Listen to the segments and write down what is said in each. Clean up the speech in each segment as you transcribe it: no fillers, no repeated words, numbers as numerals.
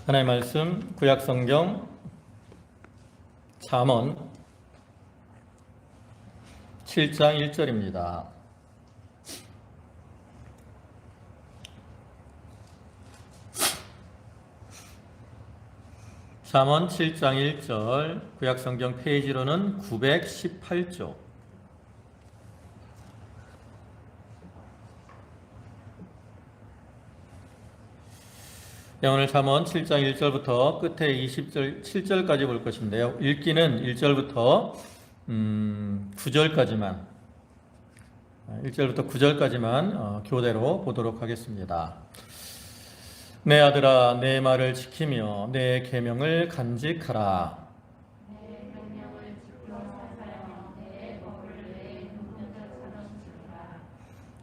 하나님의 말씀 구약성경 잠언 7장 1절입니다. 잠언 7장 1절 구약성경 페이지로는 918쪽. 오늘 잠언 7장 1절부터 끝에 20절 7절까지 볼 것인데요. 읽기는 1절부터 9절까지만 1절부터 9절까지만 교대로 보도록 하겠습니다. 내 아들아, 내 말을 지키며 내 계명을 간직하라.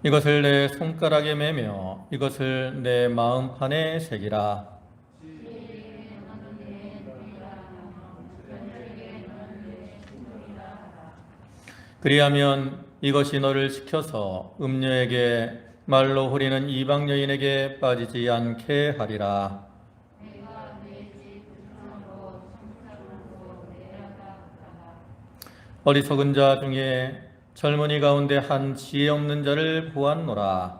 이것을 내 손가락에 매며 이것을 내 마음판에 새기라. 그리하면 이것이 너를 지켜서 음녀에게 말로 호리는 이방 여인에게 빠지지 않게 하리라. 어리석은 자 중에 젊은이 가운데 한 지혜 없는 자를 보았노라.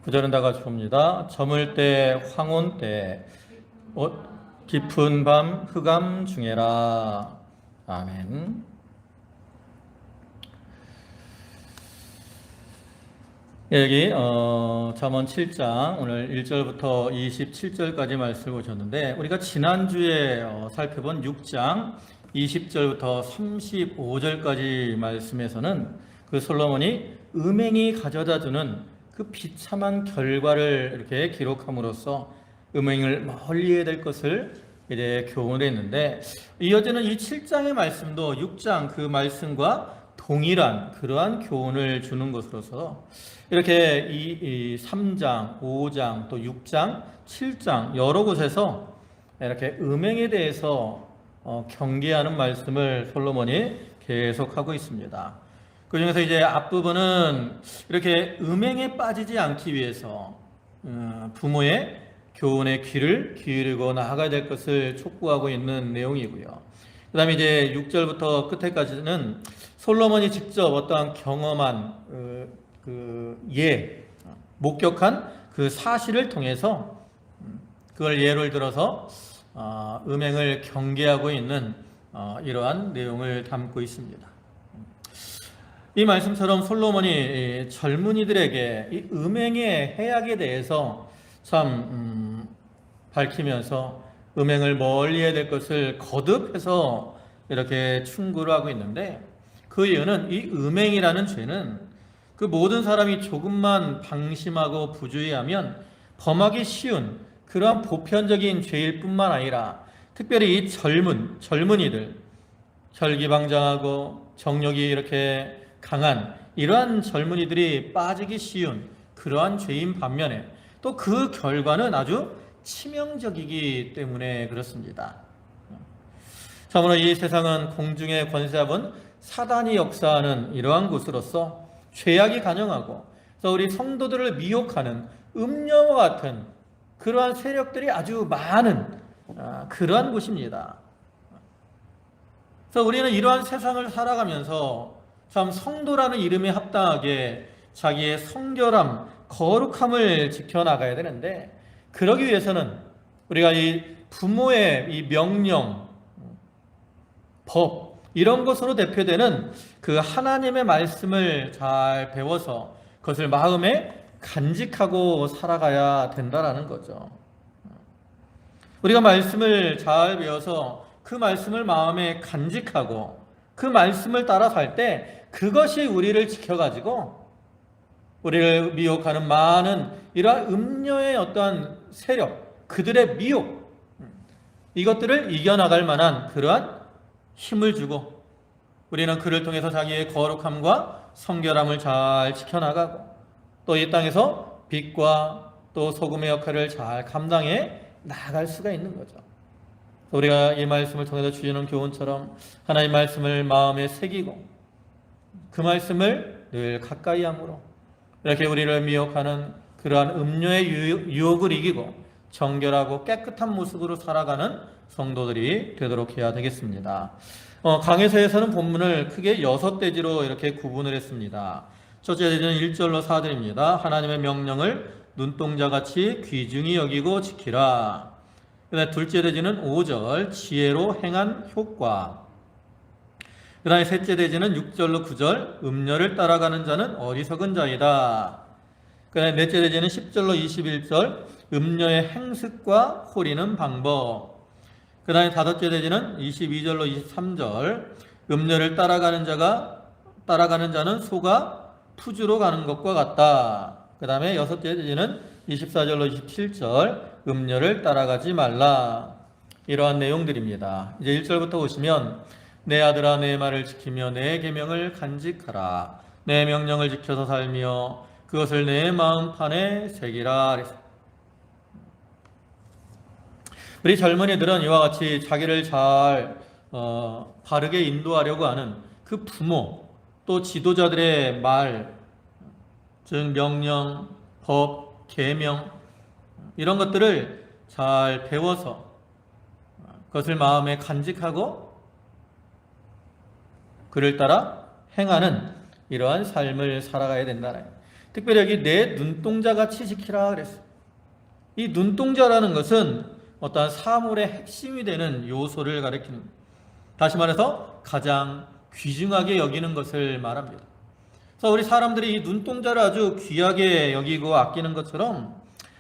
구절은 다 같이 봅니다. 저물 때 황혼 때 깊은 밤 흑암 중에라. 아멘. 여기 잠언 7장 오늘 1절부터 27절까지 말씀을 보셨는데, 우리가 지난주에 살펴본 6장 20절부터 35절까지 말씀에서는 그 솔로몬이 음행이 가져다주는 그 비참한 결과를 이렇게 기록함으로써 음행을 멀리해야 될 것을 이제 교훈을 했는데, 이어지는 이 7장의 말씀도 6장 그 말씀과 동일한 그러한 교훈을 주는 것으로서 이렇게 이 3장, 5장, 또 6장, 7장 여러 곳에서 이렇게 음행에 대해서 경계하는 말씀을 솔로몬이 계속하고 있습니다. 그 중에서 이제 앞부분은 이렇게 음행에 빠지지 않기 위해서 부모의 교훈에 귀를 기울이고 나아가야 될 것을 촉구하고 있는 내용이고요. 그 다음에 이제 6절부터 끝에까지는 솔로몬이 직접 어떠한 경험한 목격한 그 사실을 통해서 그걸 예를 들어서 음행을 경계하고 있는 이러한 내용을 담고 있습니다. 이 말씀처럼 솔로몬이 젊은이들에게 이 음행의 해악에 대해서 참 밝히면서 음행을 멀리해야 될 것을 거듭해서 이렇게 충고를 하고 있는데, 그 이유는 이 음행이라는 죄는 그 모든 사람이 조금만 방심하고 부주의하면 범하기 쉬운 그러한 보편적인 죄일 뿐만 아니라, 특별히 이 젊은이들, 혈기방장하고 정욕이 이렇게 강한 이러한 젊은이들이 빠지기 쉬운 그러한 죄인 반면에 또 그 결과는 아주 치명적이기 때문에 그렇습니다. 참으로 이 세상은 공중의 권세 잡은 사단이 역사하는 이러한 곳으로서 죄악이 간영하고 그래서 우리 성도들을 미혹하는 음녀와 같은 그러한 세력들이 아주 많은 그러한 곳입니다. 그래서 우리는 이러한 세상을 살아가면서 참 성도라는 이름에 합당하게 자기의 성결함, 거룩함을 지켜나가야 되는데, 그러기 위해서는 우리가 이 부모의 이 명령, 법 이런 것으로 대표되는 그 하나님의 말씀을 잘 배워서 그것을 마음에 간직하고 살아가야 된다라는 거죠. 우리가 말씀을 잘 배워서 그 말씀을 마음에 간직하고 그 말씀을 따라 살 때 그것이 우리를 지켜가지고 우리를 미혹하는 많은 이러한 음녀의 어떠한 세력, 그들의 미혹, 이것들을 이겨나갈 만한 그러한 힘을 주고, 우리는 그를 통해서 자기의 거룩함과 성결함을 잘 지켜나가고 또 이 땅에서 빛과 또 소금의 역할을 잘 감당해 나아갈 수가 있는 거죠. 우리가 이 말씀을 통해서 주시는 교훈처럼 하나님의 말씀을 마음에 새기고 그 말씀을 늘 가까이 함으로 이렇게 우리를 미혹하는 그러한 음료의 유혹을 이기고 정결하고 깨끗한 모습으로 살아가는 성도들이 되도록 해야 되겠습니다. 강해서에서는 본문을 크게 6대지로 이렇게 구분을 했습니다. 첫째 대지는 1절로 4절입니다. 하나님의 명령을 눈동자같이 귀중히 여기고 지키라. 그다음에 둘째 대지는 5절 지혜로 행한 효과. 그 다음에 셋째 대지는 6절로 9절 음녀를 따라가는 자는 어리석은 자이다. 그 다음에 넷째 대지는 10절로 21절 음녀의 행습과 호리는 방법. 그 다음에 다섯째 대지는 22절로 23절 음녀를 따라가는 자는 소가 푸주로 가는 것과 같다. 그 다음에 여섯째 대지는 24절로 27절 음녀를 따라가지 말라. 이러한 내용들입니다. 이제 1절부터 보시면 내 아들아 내 말을 지키며 내 계명을 간직하라. 내 명령을 지켜서 살며 그것을 내 마음판에 새기라. 우리 젊은이들은 이와 같이 자기를 잘 바르게 인도하려고 하는 그 부모 또 지도자들의 말, 즉 명령, 법, 계명 이런 것들을 잘 배워서 그것을 마음에 간직하고 그를 따라 행하는 이러한 삶을 살아가야 된다는 거예요. 특별히 여기 내 눈동자같이 지키라 그랬어요. 이 눈동자라는 것은 어떠한 사물의 핵심이 되는 요소를 가리키는, 다시 말해서 가장 귀중하게 여기는 것을 말합니다. 그래서 우리 사람들이 이 눈동자를 아주 귀하게 여기고 아끼는 것처럼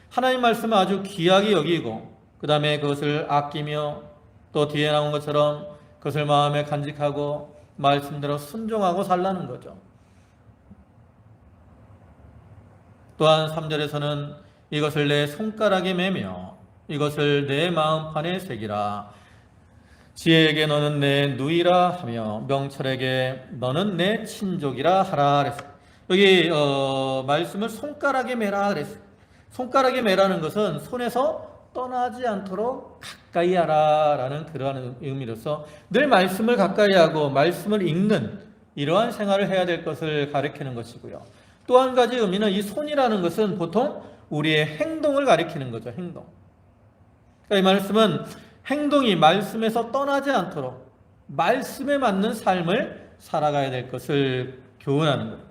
하나님 말씀을 아주 귀하게 여기고 그 다음에 그것을 아끼며 또 뒤에 나온 것처럼 그것을 마음에 간직하고 말씀대로 순종하고 살라는 거죠. 또한 3절에서는 이것을 내 손가락에 매며 이것을 내 마음판에 새기라. 지혜에게 너는 내 누이라 하며 명철에게 너는 내 친족이라 하라 그랬어요. 여기 말씀을 손가락에 매라 그랬어요. 손가락에 매라는 것은 손에서 떠나지 않도록 가까이 하라라는 그러한 의미로서 늘 말씀을 가까이 하고 말씀을 읽는 이러한 생활을 해야 될 것을 가리키는 것이고요. 또 한 가지 의미는 이 손이라는 것은 보통 우리의 행동을 가리키는 거죠. 행동. 그러니까 이 말씀은 행동이 말씀에서 떠나지 않도록 말씀에 맞는 삶을 살아가야 될 것을 교훈하는 거예요.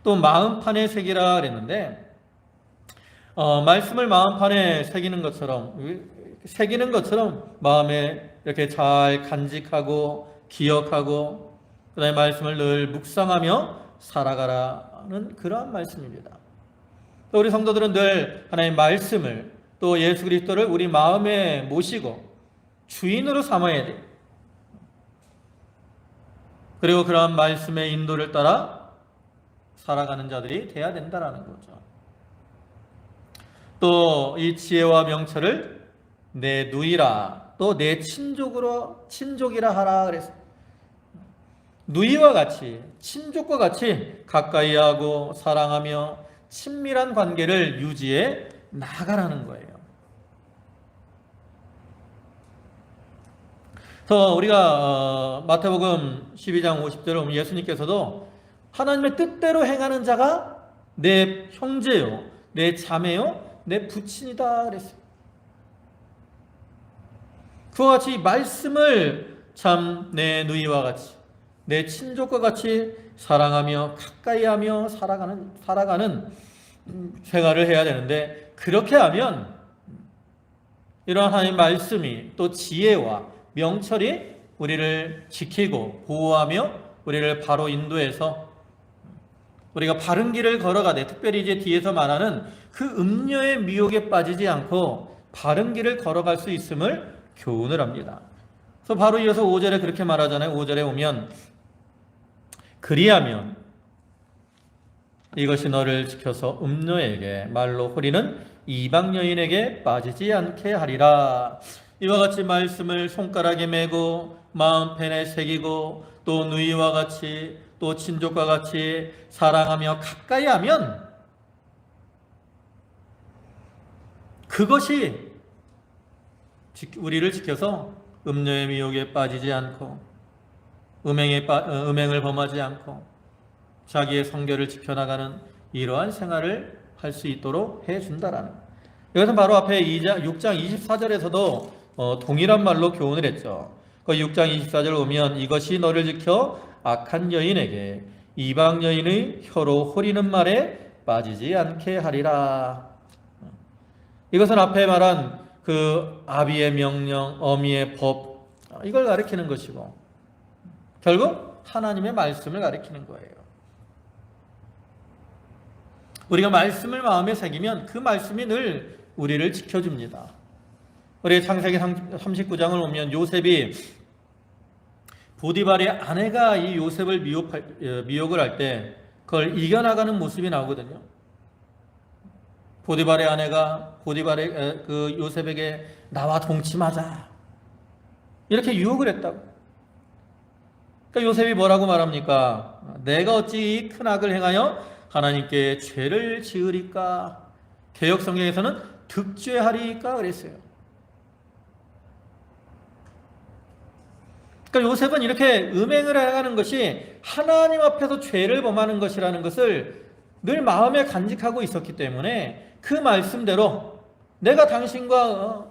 또 마음판에 새기라 그랬는데 말씀을 마음판에 새기는 것처럼 마음에 이렇게 잘 간직하고 기억하고 그다음에 말씀을 늘 묵상하며 살아가라는 그러한 말씀입니다. 또 우리 성도들은 늘 하나님의 말씀을 또 예수 그리스도를 우리 마음에 모시고 주인으로 삼아야 돼요. 그리고 그러한 말씀의 인도를 따라 살아가는 자들이 돼야 된다는 거죠. 또 이 지혜와 명철을 내 누이라 또 내 친족이라 하라 그랬어요. 누이와 같이 친족과 같이 가까이 하고 사랑하며 친밀한 관계를 유지해 나가라는 거예요. 그래서 우리가 마태복음 12장 50절에 보면 예수님께서도 하나님의 뜻대로 행하는 자가 내 형제요 내 자매요 내 부친이다 그랬어요. 그와 같이 말씀을 참 내 누이와 같이 내 친족과 같이 사랑하며 가까이하며 살아가는 생활을 해야 되는데 그렇게 하면 이러한 하나님의 말씀이 또 지혜와 명철이 우리를 지키고 보호하며 우리를 바로 인도해서 우리가 바른 길을 걸어가되 특별히 이제 뒤에서 말하는 그 음료의 미혹에 빠지지 않고 바른 길을 걸어갈 수 있음을 교훈을 합니다. 그래서 바로 이어서 5절에 그렇게 말하잖아요. 5절에 오면 그리하면 이것이 너를 지켜서 음녀에게 말로 호리는 이방 여인에게 빠지지 않게 하리라. 이와 같이 말씀을 손가락에 메고 마음펜에 새기고 또 누이와 같이 또 친족과 같이 사랑하며 가까이 하면 그것이 우리를 지켜서 음녀의 미혹에 빠지지 않고 음행을 범하지 않고 자기의 성결을 지켜나가는 이러한 생활을 할 수 있도록 해준다라는. 이것은 바로 앞에 6장 24절에서도 동일한 말로 교훈을 했죠. 그 6장 24절 보면 이것이 너를 지켜 악한 여인에게 이방 여인의 혀로 호리는 말에 빠지지 않게 하리라. 이것은 앞에 말한 그 아비의 명령, 어미의 법, 이걸 가리키는 것이고 결국 하나님의 말씀을 가리키는 거예요. 우리가 말씀을 마음에 새기면 그 말씀이 늘 우리를 지켜줍니다. 우리 창세기 39장을 보면 요셉이 보디발의 아내가 이 요셉을 미혹을 할 때 그걸 이겨나가는 모습이 나오거든요. 보디발의 아내가 보디발의 그 요셉에게 나와 동침하자 이렇게 유혹을 했다고. 그러니까 요셉이 뭐라고 말합니까? 내가 어찌 이 큰 악을 행하여 하나님께 죄를 지으리까? 개역 성경에서는 득죄하리까 그랬어요. 그러니까 요셉은 이렇게 음행을 행하는 것이 하나님 앞에서 죄를 범하는 것이라는 것을 늘 마음에 간직하고 있었기 때문에 그 말씀대로 내가 당신과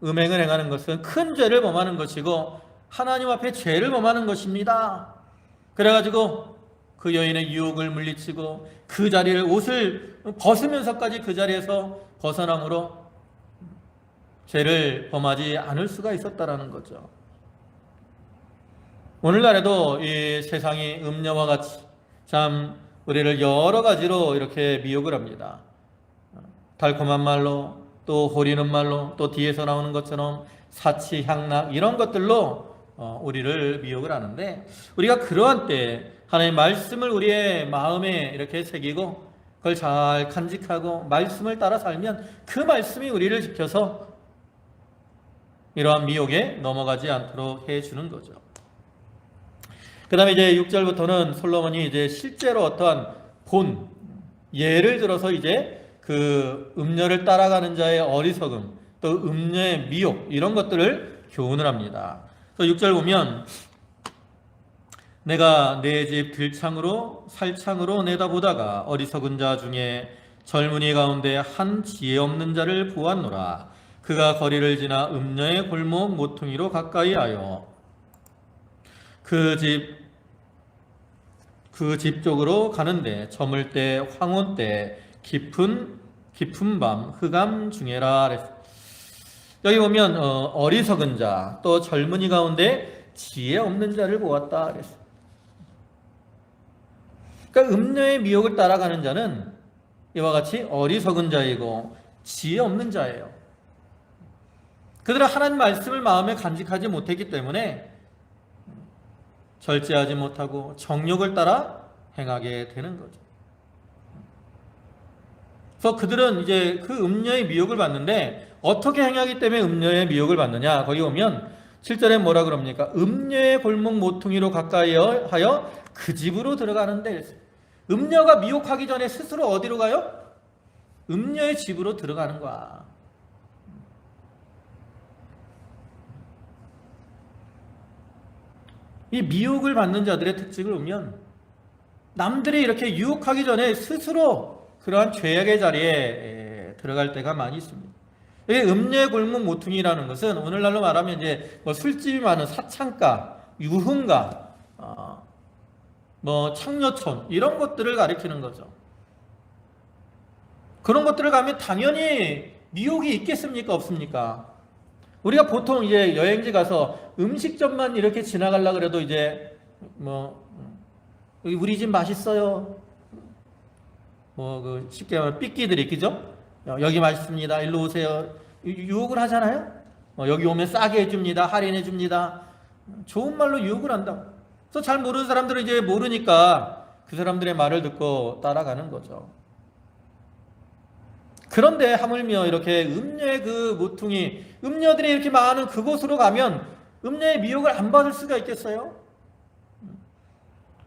음행을 행하는 것은 큰 죄를 범하는 것이고 하나님 앞에 죄를 범하는 것입니다. 그래가지고 그 여인의 유혹을 물리치고 그 자리를 옷을 벗으면서까지 그 자리에서 벗어남으로 죄를 범하지 않을 수가 있었다라는 거죠. 오늘날에도 이 세상이 음녀와 같이 참 우리를 여러 가지로 이렇게 미혹을 합니다. 달콤한 말로, 또 호리는 말로, 또 뒤에서 나오는 것처럼 사치, 향락 이런 것들로 우리를 미혹을 하는데 우리가 그러한 때 하나님의 말씀을 우리의 마음에 이렇게 새기고 그걸 잘 간직하고 말씀을 따라 살면 그 말씀이 우리를 지켜서 이러한 미혹에 넘어가지 않도록 해주는 거죠. 그 다음에 이제 6절부터는 솔로몬이 이제 실제로 어떠한 본, 예를 들어서 이제 그 음녀를 따라가는 자의 어리석음, 또 음녀의 미혹, 이런 것들을 교훈을 합니다. 그래서 6절 보면 내가 내 집 들창으로 살창으로 내다보다가 어리석은 자 중에 젊은이 가운데 한 지혜 없는 자를 보았노라. 그가 거리를 지나 음녀의 골목 모퉁이로 가까이 하여 그 집 쪽으로 가는데 저물 때 황혼 때 깊은 밤 흑암 중에라 그랬어. 여기 보면 어리석은 자 또 젊은이 가운데 지혜 없는 자를 보았다 그랬어. 그러니까 음녀의 미혹을 따라가는 자는 이와 같이 어리석은 자이고 지혜 없는 자예요. 그들은 하나님 말씀을 마음에 간직하지 못했기 때문에 절제하지 못하고 정욕을 따라 행하게 되는 거죠. 그래서 그들은 이제 그 음녀의 미혹을 받는데 어떻게 행하기 때문에 음녀의 미혹을 받느냐? 거기 보면 7절에 뭐라 그럽니까? 음녀의 골목 모퉁이로 가까이 하여 그 집으로 들어가는데 음녀가 미혹하기 전에 스스로 어디로 가요? 음녀의 집으로 들어가는 거야. 이 미혹을 받는 자들의 특징을 보면 남들이 이렇게 유혹하기 전에 스스로 그러한 죄악의 자리에 들어갈 때가 많이 있습니다. 이 음녀의 골목 모퉁이라는 것은 오늘날로 말하면 이제 뭐 술집이 많은 사창가, 유흥가, 뭐 창녀촌 이런 것들을 가리키는 거죠. 그런 것들을 가면 당연히 미혹이 있겠습니까? 없습니까? 우리가 보통 이제 여행지 가서 음식점만 이렇게 지나가려고 그래도 이제 뭐 우리 집 맛있어요. 뭐 그 쉽게 말하면 삐끼들이 그죠? 여기 맛있습니다. 일로 오세요. 유혹을 하잖아요. 여기 오면 싸게 해줍니다. 할인해 줍니다. 좋은 말로 유혹을 한다. 그래서 잘 모르는 사람들은 이제 모르니까 그 사람들의 말을 듣고 따라가는 거죠. 그런데 하물며 이렇게 음녀의 그 모퉁이, 음녀들이 이렇게 많은 그곳으로 가면 음녀의 미혹을 안 받을 수가 있겠어요?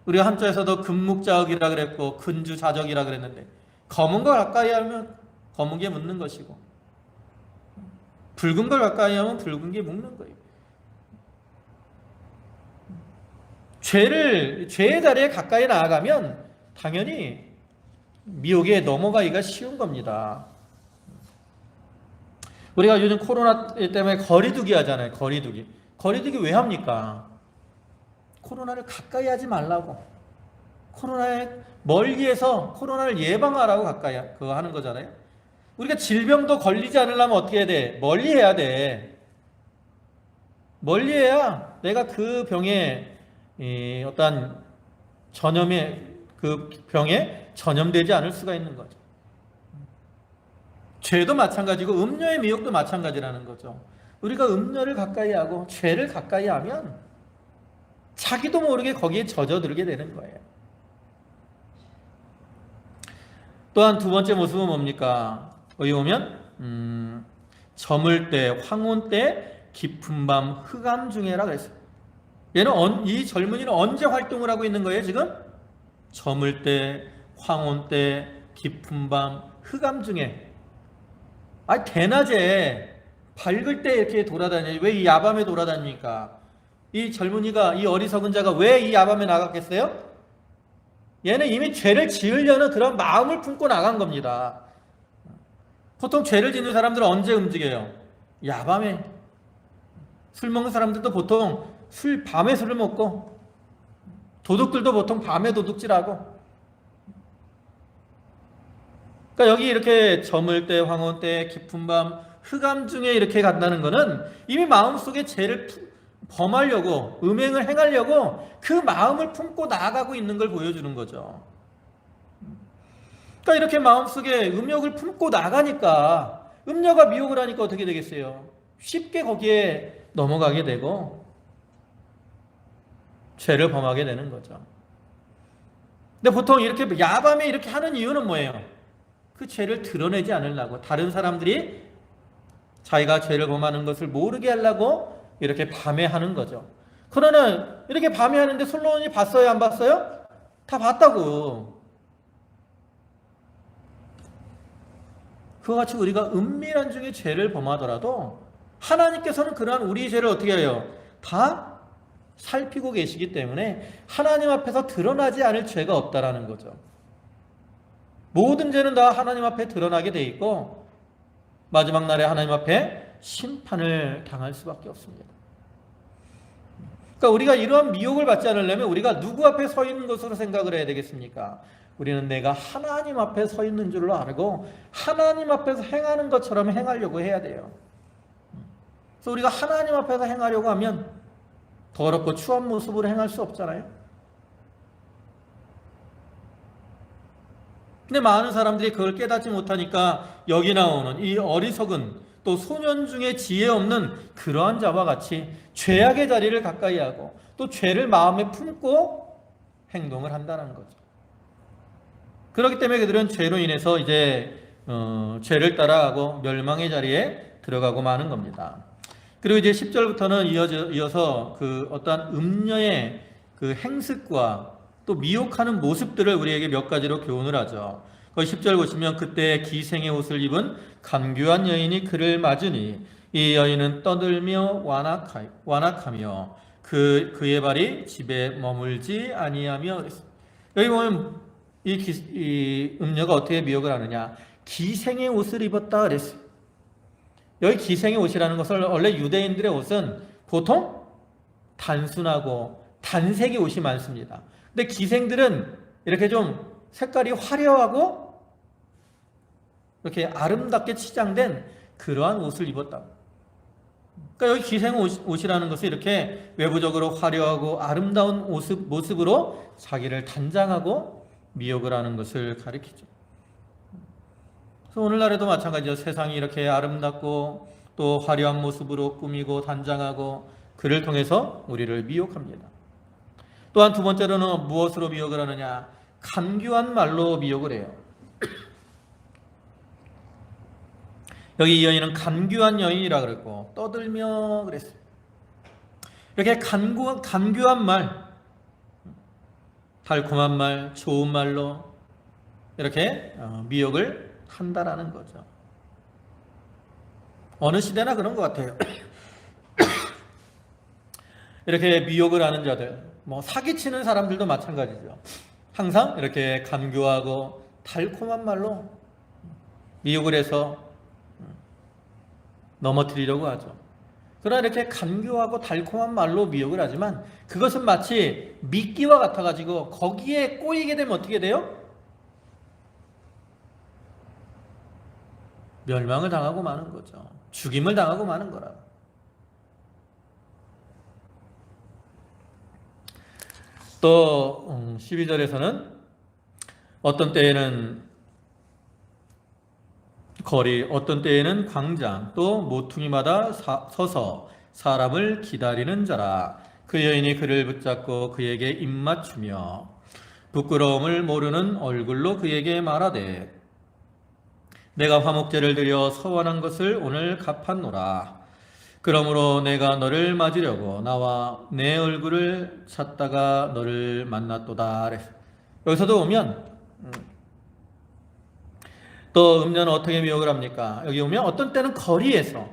우리가 한자에서도 금묵자억이라 그랬고 근주자적이라 그랬는데 검은 걸 가까이 하면 검은 게 묻는 것이고 붉은 걸 가까이 하면 붉은 게 묻는 거예요. 죄의 자리에 가까이 나아가면 당연히 미혹에 넘어가기가 쉬운 겁니다. 우리가 요즘 코로나 때문에 거리두기 하잖아요. 거리두기. 거리두기 왜 합니까? 코로나를 가까이 하지 말라고. 코로나에 멀리해서 코로나를 예방하라고 가까이 그거 하는 거잖아요. 우리가 질병도 걸리지 않으려면 어떻게 해야 돼? 멀리 해야 돼. 멀리 해야 내가 그 병에 어떤 그 병에 전염되지 않을 수가 있는 거죠. 죄도 마찬가지고 음료의 미혹도 마찬가지라는 거죠. 우리가 음료를 가까이 하고 죄를 가까이 하면 자기도 모르게 거기에 젖어들게 되는 거예요. 또한 두 번째 모습은 뭡니까? 여기 보면 저물 때, 황혼 때, 깊은 밤, 흑암 중에라 그랬어요. 얘는 이 젊은이는 언제 활동을 하고 있는 거예요 지금? 저물 때, 황혼 때, 깊은 밤, 흑암 중에. 대낮에 밝을 때 이렇게 돌아다녀요. 왜 이 야밤에 돌아다닙니까? 이 젊은이가, 이 어리석은 자가 왜 이 야밤에 나갔겠어요? 얘는 이미 죄를 지으려는 그런 마음을 품고 나간 겁니다. 보통 죄를 짓는 사람들은 언제 움직여요? 야밤에. 술 먹는 사람들도 보통 밤에 술을 먹고, 도둑들도 보통 밤에 도둑질하고. 그러니까 여기 이렇게 저물 때, 황혼 때, 깊은 밤, 흑암 중에 이렇게 간다는 것은 이미 마음속에 죄를 범하려고, 음행을 행하려고 그 마음을 품고 나아가고 있는 걸 보여주는 거죠. 그러니까 이렇게 마음속에 음욕을 품고 나가니까, 음녀가 미혹을 하니까 어떻게 되겠어요? 쉽게 거기에 넘어가게 되고 죄를 범하게 되는 거죠. 근데 보통 이렇게 야밤에 이렇게 하는 이유는 뭐예요? 그 죄를 드러내지 않으려고, 다른 사람들이 자기가 죄를 범하는 것을 모르게 하려고 이렇게 밤에 하는 거죠. 그러나 이렇게 밤에 하는데 솔로몬이 봤어요, 안 봤어요? 다 봤다고. 그와 같이 우리가 은밀한 중에 죄를 범하더라도 하나님께서는 그러한 우리 죄를 어떻게 해요? 다 살피고 계시기 때문에 하나님 앞에서 드러나지 않을 죄가 없다라는 거죠. 모든 죄는 다 하나님 앞에 드러나게 돼 있고 마지막 날에 하나님 앞에 심판을 당할 수밖에 없습니다. 그러니까 우리가 이러한 미혹을 받지 않으려면 우리가 누구 앞에 서 있는 것으로 생각을 해야 되겠습니까? 우리는 내가 하나님 앞에 서 있는 줄로 알고 하나님 앞에서 행하는 것처럼 행하려고 해야 돼요. 그래서 우리가 하나님 앞에서 행하려고 하면 더럽고 추한 모습으로 행할 수 없잖아요. 근데 많은 사람들이 그걸 깨닫지 못하니까 여기 나오는 이 어리석은 또 소년 중에 지혜 없는 그러한 자와 같이 죄악의 자리를 가까이 하고 또 죄를 마음에 품고 행동을 한다는 거죠. 그렇기 때문에 그들은 죄로 인해서 이제 죄를 따라가고 멸망의 자리에 들어가고 마는 겁니다. 그리고 이제 10절부터는 이어서 그 어떠한 음녀의 그 행습과 또 미혹하는 모습들을 우리에게 몇 가지로 교훈을 하죠. 거기 10절 보시면 그때 기생의 옷을 입은 간교한 여인이 그를 맞으니 이 여인은 떠들며 완악하며 그의 발이 집에 머물지 아니하며. 여기 보면 이 음녀가 어떻게 미혹을 하느냐, 기생의 옷을 입었다 그랬어요. 여기 기생의 옷이라는 것은 원래 유대인들의 옷은 보통 단순하고 단색의 옷이 많습니다. 근데 기생들은 이렇게 좀 색깔이 화려하고 이렇게 아름답게 치장된 그러한 옷을 입었다. 그러니까 여기 기생 옷이라는 것은 이렇게 외부적으로 화려하고 아름다운 모습으로 자기를 단장하고 미혹을 하는 것을 가리키죠. 그래서 오늘날에도 마찬가지죠. 세상이 이렇게 아름답고 또 화려한 모습으로 꾸미고 단장하고 그를 통해서 우리를 미혹합니다. 또한 두 번째로는 무엇으로 미혹을 하느냐? 간교한 말로 미혹을 해요. 여기 이 여인은 간교한 여인이라 그랬고 떠들며 그랬어요. 이렇게 간교한 말, 달콤한 말, 좋은 말로 이렇게 미혹을 한다라는 거죠. 어느 시대나 그런 것 같아요. 이렇게 미혹을 하는 자들, 뭐 사기치는 사람들도 마찬가지죠. 항상 이렇게 간교하고 달콤한 말로 미혹을 해서 넘어뜨리려고 하죠. 그러나 이렇게 간교하고 달콤한 말로 미혹을 하지만 그것은 마치 미끼와 같아가지고 거기에 꼬이게 되면 어떻게 돼요? 멸망을 당하고 마는 거죠. 죽임을 당하고 마는 거라. 또 12절에서는 어떤 때에는 거리, 어떤 때에는 광장, 또 모퉁이마다 서서 사람을 기다리는 자라. 그 여인이 그를 붙잡고 그에게 입맞추며 부끄러움을 모르는 얼굴로 그에게 말하되 내가 화목제를 드려 서원한 것을 오늘 갚았노라. 그러므로 내가 너를 맞으려고 나와 내 얼굴을 찾다가 너를 만났도다. 여기서도 보면 또 음녀는 어떻게 미혹을 합니까? 여기 오면 어떤 때는 거리에서,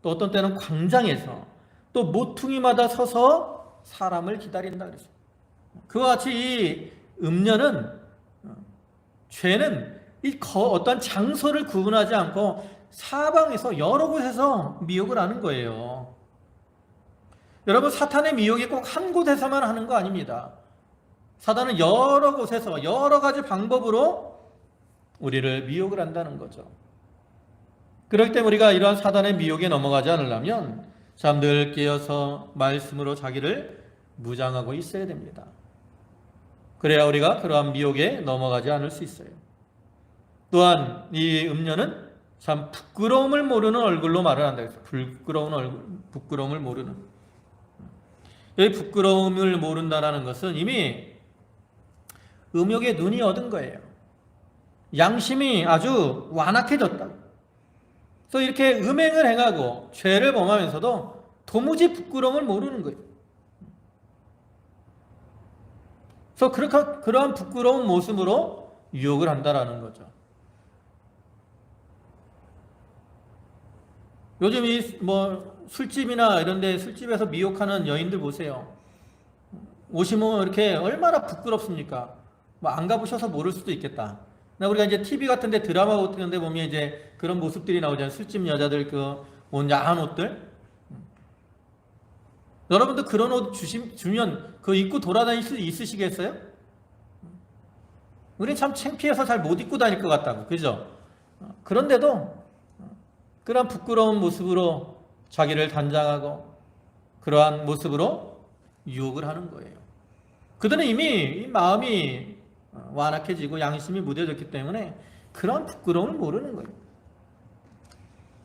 또 어떤 때는 광장에서, 또 모퉁이마다 서서 사람을 기다린다 그랬어요. 그와 같이 이 음녀는, 죄는 이 어떤 장소를 구분하지 않고 사방에서 여러 곳에서 미혹을 하는 거예요. 여러분, 사탄의 미혹이 꼭 한 곳에서만 하는 거 아닙니다. 사탄은 여러 곳에서 여러 가지 방법으로 우리를 미혹을 한다는 거죠. 그렇기 때문에 우리가 이러한 사단의 미혹에 넘어가지 않으려면 참 늘 깨어서 말씀으로 자기를 무장하고 있어야 됩니다. 그래야 우리가 그러한 미혹에 넘어가지 않을 수 있어요. 또한 이 음녀는 참 부끄러움을 모르는 얼굴로 말을 한다. 부끄러움을 모르는. 여기 부끄러움을 모른다라는 것은 이미 음욕의 눈이 얻은 거예요. 양심이 아주 완악해졌다. 그래서 이렇게 음행을 행하고 죄를 범하면서도 도무지 부끄러움을 모르는 거예요. 그래서 그러한 부끄러운 모습으로 유혹을 한다라는 거죠. 요즘 술집이나 이런 데 술집에서 미혹하는 여인들 보세요. 오시면 이렇게 얼마나 부끄럽습니까? 안 가보셔서 모를 수도 있겠다. 우리가 이제 TV 같은 데 드라마 같은 데 보면 이제 그런 모습들이 나오잖아요. 술집 여자들 옷 야한 옷들. 여러분도 그런 옷 주면 입고 돌아다닐 수 있으시겠어요? 우린 참 창피해서 잘 못 입고 다닐 것 같다고. 그죠? 그런데도 그러한 부끄러운 모습으로 자기를 단장하고 그러한 모습으로 유혹을 하는 거예요. 그들은 이미 마음이 완악해지고 양심이 무뎌졌기 때문에 그런 부끄러움을 모르는 거예요.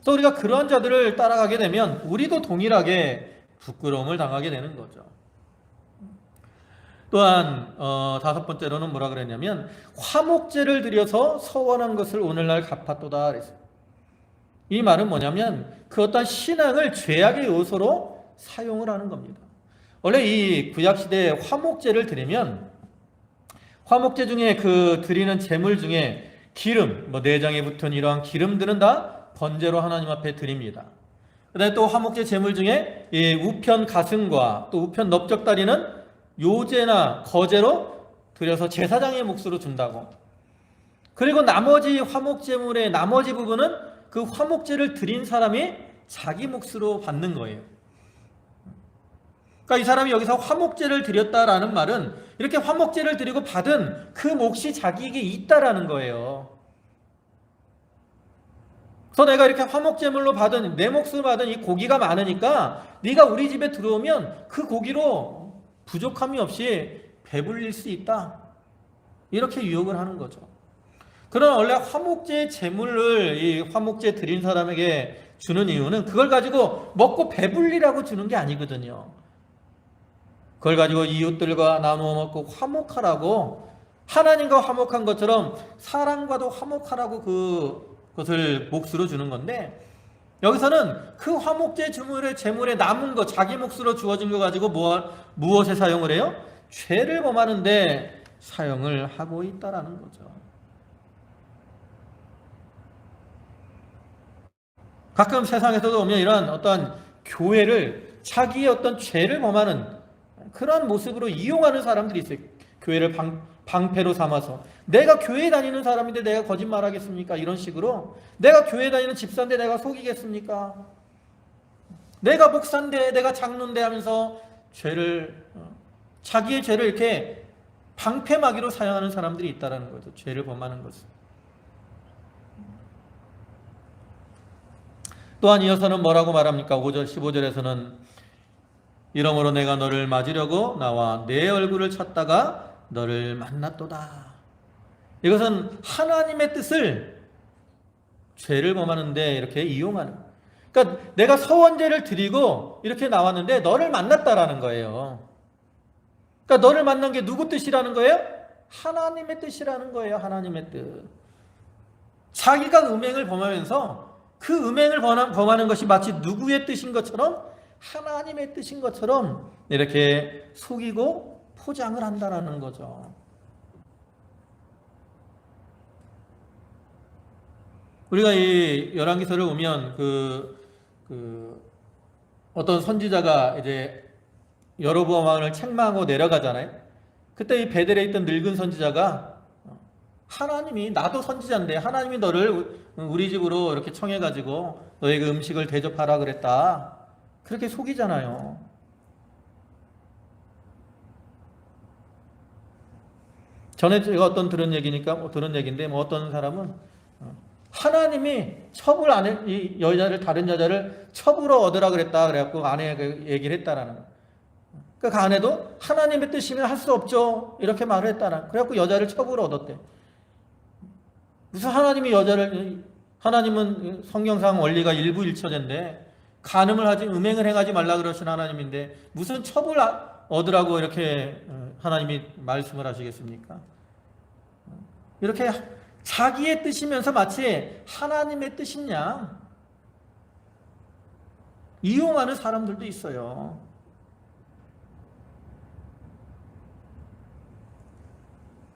또 우리가 그런 자들을 따라가게 되면 우리도 동일하게 부끄러움을 당하게 되는 거죠. 또한 다섯 번째로는 뭐라 그랬냐면 화목제를 드려서 서원한 것을 오늘날 갚았도다 그랬어요. 이 말은 뭐냐면 그 어떤 신앙을 죄악의 요소로 사용을 하는 겁니다. 원래 이 구약시대에 화목제를 드리면 화목제 중에 드리는 제물 중에 기름, 내장에 붙은 이러한 기름들은 다 번제로 하나님 앞에 드립니다. 그다음에 또 화목제 제물 중에 이 우편 가슴과 또 우편 넓적다리는 요제나 거제로 드려서 제사장의 몫으로 준다고. 그리고 나머지 화목제물의 나머지 부분은 그 화목제를 드린 사람이 자기 몫으로 받는 거예요. 그러니까 이 사람이 여기서 화목제를 드렸다라는 말은 이렇게 화목제를 드리고 받은 그 몫이 자기에게 있다라는 거예요. 그래서 내가 이렇게 화목제물로 받은 내 몫으로 받은 이 고기가 많으니까 네가 우리 집에 들어오면 그 고기로 부족함이 없이 배불릴 수 있다. 이렇게 유혹을 하는 거죠. 그러나 원래 화목제 제물을 이 화목제 드린 사람에게 주는 이유는 그걸 가지고 먹고 배불리라고 주는 게 아니거든요. 그걸 가지고 이웃들과 나누어 먹고 화목하라고, 하나님과 화목한 것처럼 사람과도 화목하라고 그것을 몫으로 주는 건데, 여기서는 그 화목제 제물에 남은 것, 자기 몫으로 주어진 거 가지고 무엇에 사용을 해요? 죄를 범하는데 사용을 하고 있다라는 거죠. 가끔 세상에서도 보면 이런 어떤 교회를 자기의 어떤 죄를 범하는 그러한 모습으로 이용하는 사람들이 있어요. 교회를 방패로 삼아서 내가 교회 다니는 사람인데 내가 거짓말하겠습니까? 이런 식으로 내가 교회 다니는 집사인데 내가 속이겠습니까? 내가 목사인데 내가 장로인데 하면서 자기의 죄를 이렇게 방패막이로 사용하는 사람들이 있다는 거죠. 죄를 범하는 것은. 또한 이어서는 뭐라고 말합니까? 5절 15절에서는 이러므로 내가 너를 맞으려고 나와 내 얼굴을 찾다가 너를 만났도다. 이것은 하나님의 뜻을 죄를 범하는데 이렇게 이용하는, 그러니까 내가 서원제를 드리고 이렇게 나왔는데 너를 만났다라는 거예요. 그러니까 너를 만난 게 누구 뜻이라는 거예요? 하나님의 뜻이라는 거예요. 하나님의 뜻. 자기가 음행을 범하면서 그 음행을 범하는 것이 마치 누구의 뜻인 것처럼, 하나님의 뜻인 것처럼 이렇게 속이고 포장을 한다라는 거죠. 우리가 이 열왕기서를 보면 어떤 선지자가 이제 여로보암 왕을 책망하고 내려가잖아요. 그때 이 베델에 있던 늙은 선지자가 하나님이, 나도 선지자인데 하나님이 너를 우리 집으로 이렇게 청해가지고 너에게 음식을 대접하라 그랬다. 그렇게 속이잖아요. 전에 제가 들은 얘기인데 어떤 사람은 하나님이 이 다른 여자를 첩으로 얻으라 그랬다. 그래갖고 아내에게 얘기를 했다라는 거예요. 그 아내도 하나님의 뜻이면 할 수 없죠. 이렇게 말을 했다라. 그래갖고 여자를 첩으로 얻었대. 무슨 하나님은 성경상 원리가 일부일처제인데 음행을 행하지 말라 그러신 하나님인데 무슨 첩을 얻으라고 이렇게 하나님이 말씀을 하시겠습니까? 이렇게 자기의 뜻이면서 마치 하나님의 뜻이냐 이용하는 사람들도 있어요.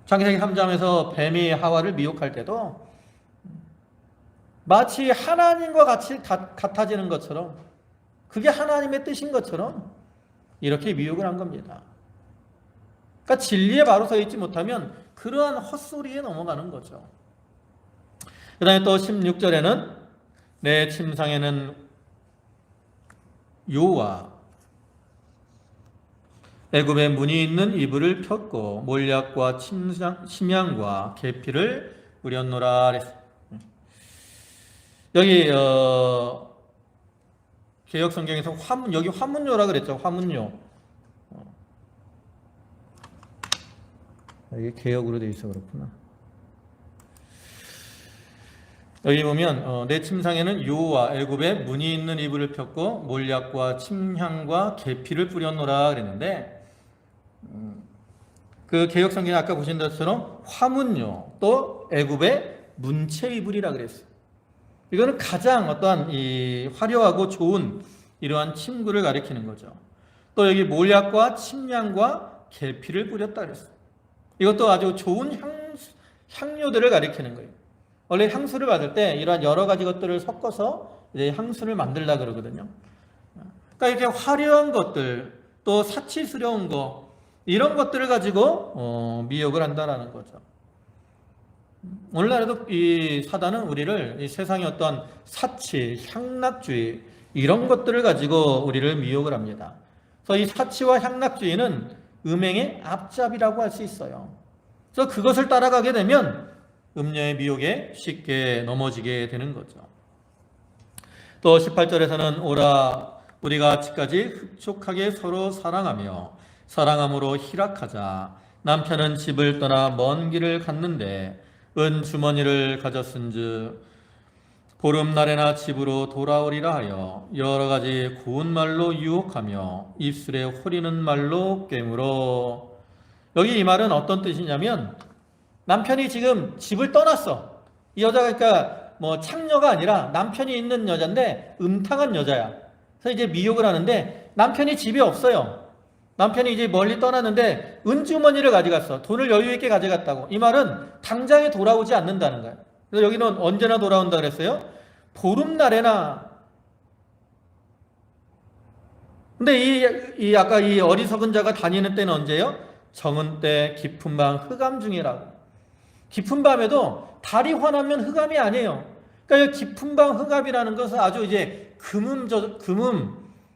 창세기 3장에서 뱀이 하와를 미혹할 때도 마치 하나님과 같아지는 것처럼, 그게 하나님의 뜻인 것처럼 이렇게 미혹을 한 겁니다. 그러니까 진리에 바로 서 있지 못하면 그러한 헛소리에 넘어가는 거죠. 그 다음에 또 16절에는 내 침상에는 요와 애굽의 문이 있는 이불을 폈고 몰약과 침향과 계피를 뿌렸노라 그랬어요. 여기 개역 성경에서 여기 화문요라 그랬죠. 화문요. 이게 개역으로 되어 있어 그렇구나. 여기 보면 내 침상에는 요와 애굽의 문이 있는 이불을 폈고 몰약과 침향과 계피를 뿌렸노라 그랬는데, 그 개역 성경에 아까 보신 것처럼 화문요 또 애굽의 문체 이불이라 그랬어요. 이거는 가장 어떠한 이 화려하고 좋은 이러한 침구를 가리키는 거죠. 또 여기 몰약과 침향과 계피를 뿌렸다 그랬어요. 이것도 아주 좋은 향료들을 가리키는 거예요. 원래 향수를 받을 때 이러한 여러 가지 것들을 섞어서 이제 향수를 만들려고 그러거든요. 그러니까 이렇게 화려한 것들, 또 사치스러운 거, 이런 것들을 가지고 미혹을 한다라는 거죠. 오늘날에도 이 사단은 우리를 이 세상의 어떤 사치, 향락주의 이런 것들을 가지고 우리를 미혹을 합니다. 그래서 이 사치와 향락주의는 음행의 앞잡이라고 할 수 있어요. 그래서 그것을 따라가게 되면 음녀의 미혹에 쉽게 넘어지게 되는 거죠. 또 18절에서는 오라 우리가 아직까지 흡족하게 서로 사랑하며 사랑함으로 희락하자. 남편은 집을 떠나 먼 길을 갔는데 은 주머니를 가졌은즉 보름날에나 집으로 돌아오리라 하여 여러 가지 고운 말로 유혹하며 입술에 호리는 말로 꿰물어. 여기 이 말은 어떤 뜻이냐면 남편이 지금 집을 떠났어. 이 여자가 그러니까 뭐 창녀가 아니라 남편이 있는 여자인데 음탕한 여자야. 그래서 이제 미혹을 하는데 남편이 집에 없어요. 남편이 이제 멀리 떠났는데 은주머니를 가져갔어. 돈을 여유 있게 가져갔다고. 이 말은 당장에 돌아오지 않는다는 거예요. 그래서 여기는 언제나 돌아온다 그랬어요? 보름날에나. 근데 이 아까 이 어리석은 자가 다니는 때는 언제요? 정은 때 깊은 밤 흑암 중이라고. 깊은 밤에도 달이 환하면 흑암이 아니에요. 그러니까 깊은 밤 흑암이라는 것은 아주 이제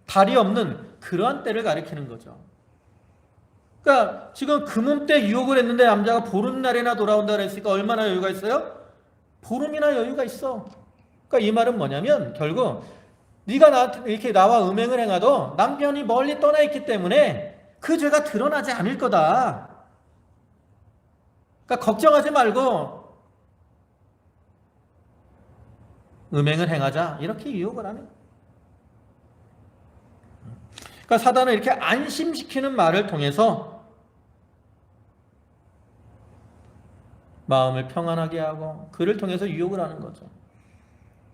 달이 없는 그러한 때를 가리키는 거죠. 그러니까 지금 금음 때 유혹을 했는데 남자가 보름날에나 돌아온다 그랬으니까 얼마나 여유가 있어요? 보름이나 여유가 있어. 그러니까 이 말은 뭐냐면 결국 네가 나한테 이렇게 나와 음행을 행하도 남편이 멀리 떠나 있기 때문에 그 죄가 드러나지 않을 거다. 그러니까 걱정하지 말고 음행을 행하자 이렇게 유혹을 하는. 그러니까 사단은 이렇게 안심시키는 말을 통해서 마음을 평안하게 하고 그를 통해서 유혹을 하는 거죠.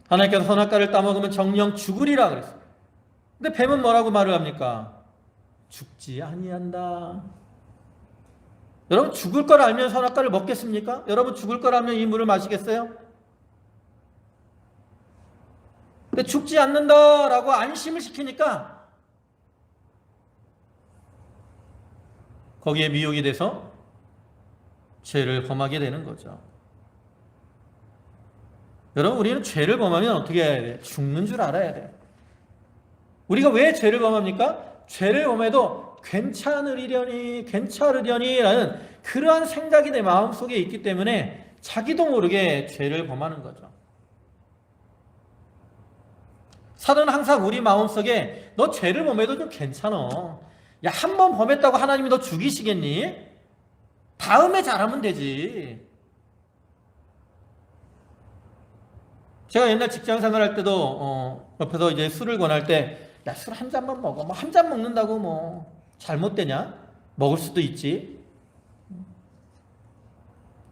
하나님께서 선악과를 따먹으면 정령 죽으리라 그랬어요. 근데 뱀은 뭐라고 말을 합니까? 죽지 아니한다. 여러분 죽을 걸 알면 선악과를 먹겠습니까? 여러분 죽을 걸 알면 이 물을 마시겠어요? 근데 죽지 않는다라고 안심을 시키니까 거기에 미혹이 돼서 죄를 범하게 되는 거죠. 여러분 우리는 죄를 범하면 어떻게 해야 돼? 죽는 줄 알아야 돼. 우리가 왜 죄를 범합니까? 죄를 범해도 괜찮으려니 라는 그러한 생각이 내 마음속에 있기 때문에 자기도 모르게 죄를 범하는 거죠. 사단은 항상 우리 마음속에 너 죄를 범해도 좀 괜찮아. 야, 한 번 범했다고 하나님이 너 죽이시겠니? 다음에 잘하면 되지. 제가 옛날 직장 생활할 때도 옆에서 이제 술을 권할 때 야, 술 한 잔만 먹어. 뭐 한 잔 먹는다고 뭐 잘못되냐? 먹을 수도 있지.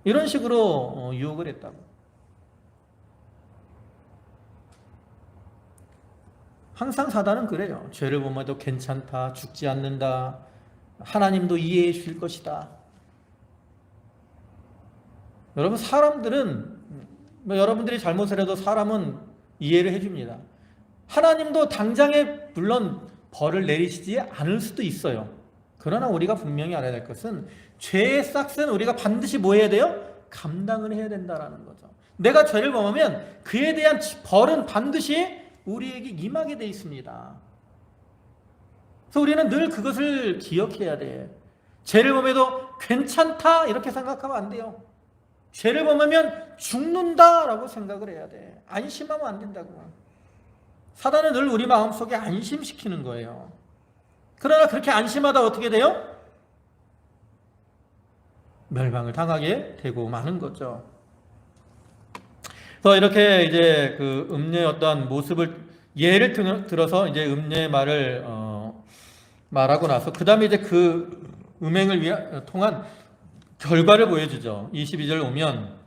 이런 식으로 유혹을 했다고. 항상 사단은 그래요. 죄를 범해도 괜찮다. 죽지 않는다. 하나님도 이해해 주실 것이다. 여러분 사람들은 여러분들이 잘못을 해도 사람은 이해를 해줍니다. 하나님도 당장에 물론 벌을 내리시지 않을 수도 있어요. 그러나 우리가 분명히 알아야 될 것은 죄의 싹은 우리가 반드시 뭐 해야 돼요? 감당을 해야 된다는 거죠. 내가 죄를 범하면 그에 대한 벌은 반드시 우리에게 임하게 돼 있습니다. 그래서 우리는 늘 그것을 기억해야 돼. 죄를 범해도 괜찮다 이렇게 생각하면 안 돼요. 죄를 범하면 죽는다라고 생각을 해야 돼. 안심하면 안 된다고. 사단은 늘 우리 마음속에 안심시키는 거예요. 그러나 그렇게 안심하다 어떻게 돼요? 멸망을 당하게 되고 마는 거죠. 그래서 이렇게 이제 그 음녀의 어떠한 모습을 예를 들어서 이제 음녀의 말을 말하고 나서 그 다음에 이제 그 음행을 통한 결과를 보여주죠. 22절 오면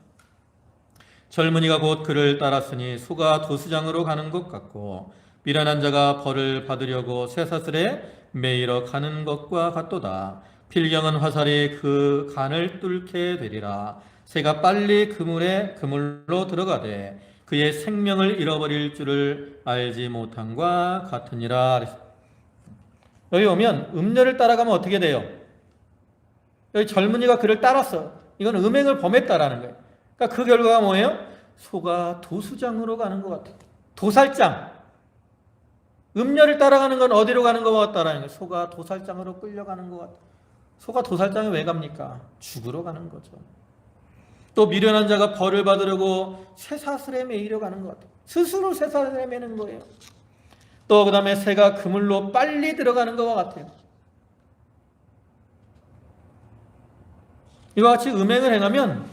젊은이가 곧 그를 따랐으니 소가 도수장으로 가는 것 같고 미련한 자가 벌을 받으려고 쇠사슬에 매이러 가는 것과 같도다. 필경은 화살이 그 간을 뚫게 되리라. 새가 빨리 그물로 들어가되 그의 생명을 잃어버릴 줄을 알지 못함과 같으니라. 여기 오면 음녀를 따라가면 어떻게 돼요? 여기 젊은이가 그를 따랐어. 이건 음행을 범했다라는 거예요. 그러니까 그 결과가 뭐예요? 소가 도수장으로 가는 것 같아요. 도살장. 음녀를 따라가는 건 어디로 가는 것 같다라는 거예요. 소가 도살장으로 끌려가는 것 같아요. 소가 도살장에 왜 갑니까? 죽으러 가는 거죠. 또 미련한 자가 벌을 받으려고 쇠사슬에 매이려 가는 것 같아요. 스스로 쇠사슬에 매는 거예요. 또 그 다음에 새가 그물로 빨리 들어가는 것과 같아요. 이와 같이 음행을 행하면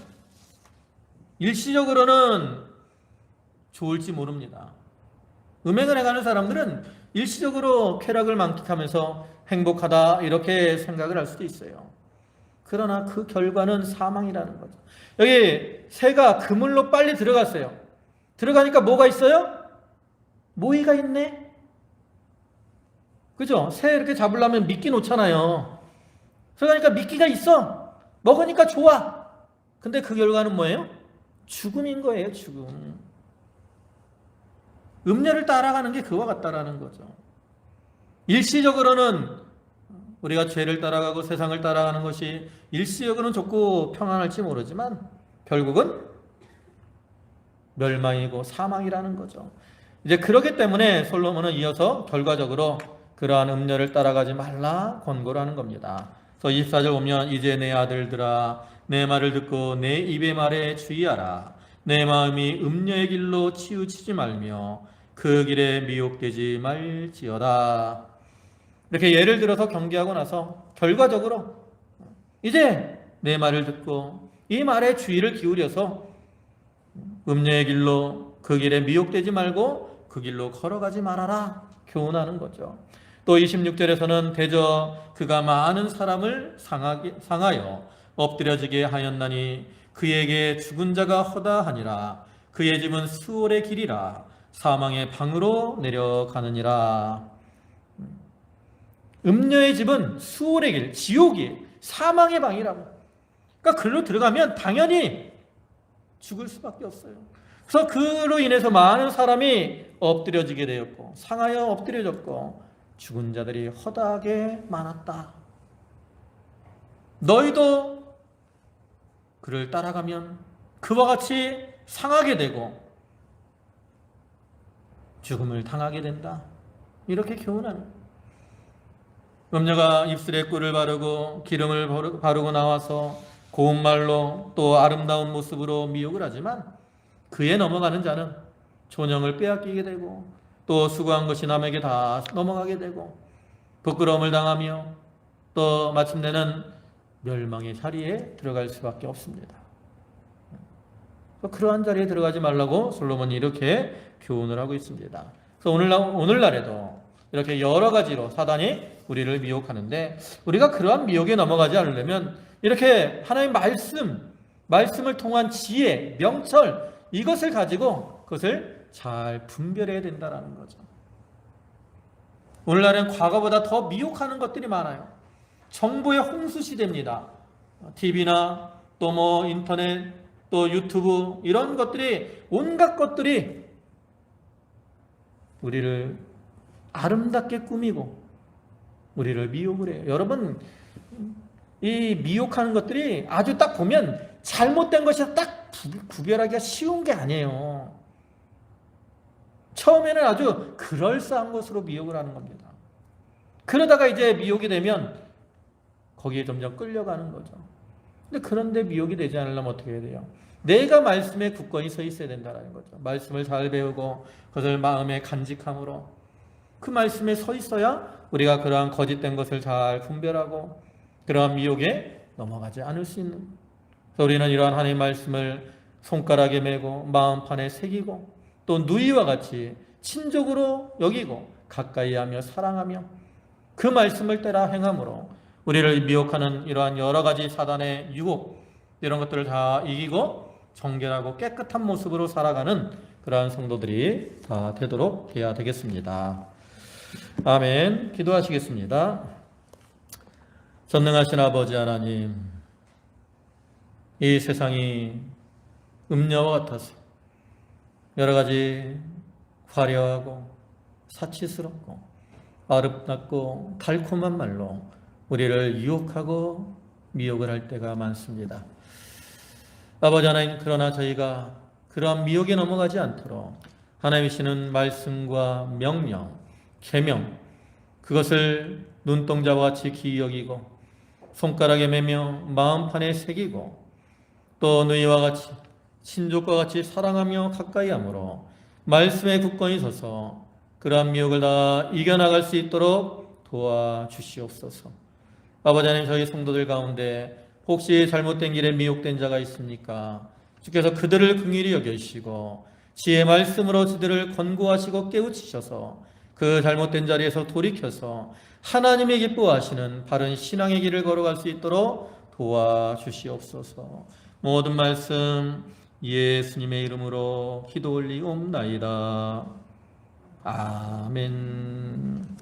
일시적으로는 좋을지 모릅니다. 음행을 행하는 사람들은 일시적으로 쾌락을 만끽하면서 행복하다 이렇게 생각을 할 수도 있어요. 그러나 그 결과는 사망이라는 거죠. 여기 새가 그물로 빨리 들어갔어요. 들어가니까 뭐가 있어요? 모이가 있네. 그죠? 새 이렇게 잡으려면 미끼 놓잖아요. 그러니까 미끼가 있어. 먹으니까 좋아. 근데 그 결과는 뭐예요? 죽음인 거예요. 죽음. 음녀를 따라가는 게 그와 같다라는 거죠. 일시적으로는 우리가 죄를 따라가고 세상을 따라가는 것이 일시적으로는 좋고 평안할지 모르지만 결국은 멸망이고 사망이라는 거죠. 이제 그렇기 때문에 솔로몬은 이어서 결과적으로 그러한 음녀를 따라가지 말라 권고를 하는 겁니다. 그래서 24절 보면 이제 내 아들들아 내 말을 듣고 내 입의 말에 주의하라. 내 마음이 음녀의 길로 치우치지 말며 그 길에 미혹되지 말지어다. 이렇게 예를 들어서 경계하고 나서 결과적으로 이제 내 말을 듣고 이 말에 주의를 기울여서 음녀의 길로 그 길에 미혹되지 말고 그 길로 걸어가지 말아라 교훈하는 거죠. 또 26절에서는 대저 그가 많은 사람을 상하여 엎드려지게 하였나니 그에게 죽은 자가 허다하니라. 그의 집은 수월의 길이라 사망의 방으로 내려가느니라. 음녀의 집은 수월의 길, 지옥이 사망의 방이라고. 그러니까 그로 들어가면 당연히 죽을 수밖에 없어요. 그래서 그로 인해서 많은 사람이 엎드려지게 되었고 상하여 엎드려졌고 죽은 자들이 허다하게 많았다. 너희도 그를 따라가면 그와 같이 상하게 되고 죽음을 당하게 된다. 이렇게 교훈하는 거예요. 음녀가 입술에 꿀을 바르고 기름을 바르고 나와서 고운 말로 또 아름다운 모습으로 미혹을 하지만 그에 넘어가는 자는 존영을 빼앗기게 되고 또 수고한 것이 남에게 다 넘어가게 되고 부끄러움을 당하며 또 마침내는 멸망의 자리에 들어갈 수밖에 없습니다. 그러한 자리에 들어가지 말라고 솔로몬이 이렇게 교훈을 하고 있습니다. 그래서 오늘날에도 이렇게 여러 가지로 사단이 우리를 미혹하는데 우리가 그러한 미혹에 넘어가지 않으려면 이렇게 하나님의 말씀을 통한 지혜, 명철 이것을 가지고 그것을 잘 분별해야 된다는 거죠. 오늘날은 과거보다 더 미혹하는 것들이 많아요. 정보의 홍수 시대입니다. TV나 또 뭐 인터넷 또 유튜브 이런 것들이 온갖 것들이 우리를 아름답게 꾸미고 우리를 미혹을 해요. 여러분 이 미혹하는 것들이 아주 딱 보면 잘못된 것이 딱 구별하기가 쉬운 게 아니에요. 처음에는 아주 그럴싸한 것으로 미혹을 하는 겁니다. 그러다가 이제 미혹이 되면 거기에 점점 끌려가는 거죠. 근데 그런데 미혹이 되지 않으려면 어떻게 해야 돼요? 내가 말씀에 굳건히 서 있어야 된다는 거죠. 말씀을 잘 배우고 그것을 마음에 간직함으로 그 말씀에 서 있어야 우리가 그러한 거짓된 것을 잘 분별하고 그러한 미혹에 넘어가지 않을 수 있는. 그래서 우리는 이러한 하나님의 말씀을 손가락에 메고 마음판에 새기고 또 누이와 같이 친족으로 여기고 가까이 하며 사랑하며 그 말씀을 따라 행함으로 우리를 미혹하는 이러한 여러 가지 사단의 유혹 이런 것들을 다 이기고 정결하고 깨끗한 모습으로 살아가는 그러한 성도들이 다 되도록 해야 되겠습니다. 아멘. 기도하시겠습니다. 전능하신 아버지 하나님, 이 세상이 음녀와 같아서 여러 가지 화려하고 사치스럽고 아름답고 달콤한 말로 우리를 유혹하고 미혹을 할 때가 많습니다. 아버지 하나님, 그러나 저희가 그러한 미혹에 넘어가지 않도록 하나님이시는 말씀과 명령, 계명 그것을 눈동자와 같이 귀히 여기고 손가락에 매며 마음판에 새기고 또 너희와 같이 친족과 같이 사랑하며 가까이 함으로 말씀에 굳건히 서서 그러한 미혹을 다 이겨나갈 수 있도록 도와주시옵소서. 아버지 하나님, 저희 성도들 가운데 혹시 잘못된 길에 미혹된 자가 있습니까? 주께서 그들을 긍휼히 여기시고 지혜의 말씀으로 그들을 권고하시고 깨우치셔서 그 잘못된 자리에서 돌이켜서 하나님의 기뻐하시는 바른 신앙의 길을 걸어갈 수 있도록 도와주시옵소서. 모든 말씀 예수님의 이름으로 기도 올리옵나이다. 아멘.